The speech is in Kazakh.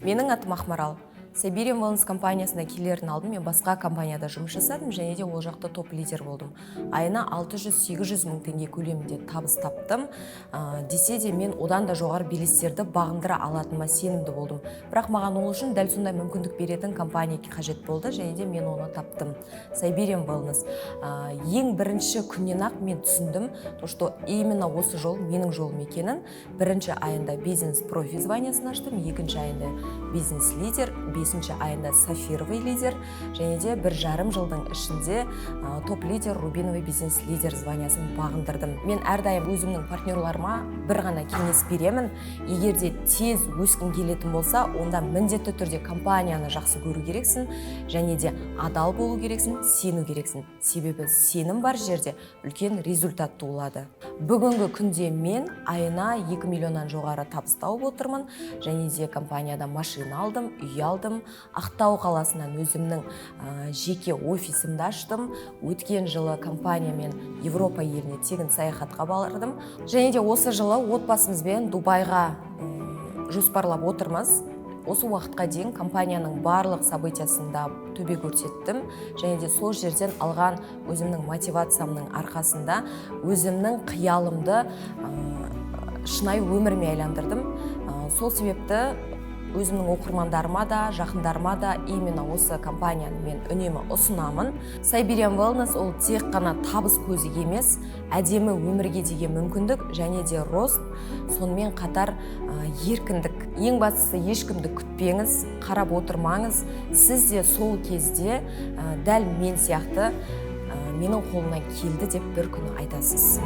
Менің атым Ақмарал. Siberian Wellness компаниясына келердің алдын мен басқа компанияда жұмыс жасадым, және де ол жақта топ лидер болдым. Айына 600-800 мың теңге көлемінде табыс таптым. Десе де мен одан да жоғары белестерді бағындыра алатыныма сенімді болдым. Бірақ маған ол үшін дәл сондай мүмкіндік беретін компания қажет болды, және де мен оны таптым. Siberian Wellness. Ең бірінші күннен-ақ мен түсіндім, что именно осы жол менің жолым екенін. Бірінші айында бизнес-профи званиясын аштым, екінші айында бизнес-лидер, бесінші айында сафировый лидер, және де 1,5 жылдың ішінде топ-лидер, рубиновый бизнес-лидер званиясын бағындырдым. Мен әрдайым өзімнің партнерларыма бір ғана кеңес беремін. Егер де тез өскің келетін болса, онда міндетті түрде компанияны жақсы көру керексің, және де адал болу керексің, сену керексің. Себебі сенім бар жерде үлкен результат туылады. Бүгінгі күнде мен айына 2 миллионнан жоғары табыс тауып отырмын, және де компанияда машина алдым, үй алдым. Ақтау қаласынан өзімнің жеке офисімді аштым. Өткен жылы компаниямен Европа еліне тегін саяхатқа бардым. Және де осы жылы отбасымызбен Дубайға жоспарлап отырмыз. Осы уақытқа дейін компанияның барлық событиясында төбе көрсеттім, және де сол жерден алған өзімнің мотивациямның арқасында өзімнің қиялымды шынайы өміріме айландырдым. Сол себепті өзімнің оқырмандарыма да, жақындарыма да именно осы компанияны мен үнемі ұсынамын. Siberian Wellness ол тек қана табыс көзі емес, әдемі өмірге деген мүмкіндік, және де рост, сонымен қатар еркіндік. Ең бастысы ешкімді күтпеңіз, қарап отырмаңыз. Сіз де сол кезде дәл мен сияқты менің қолымнан келді деп бір күні айтасыз.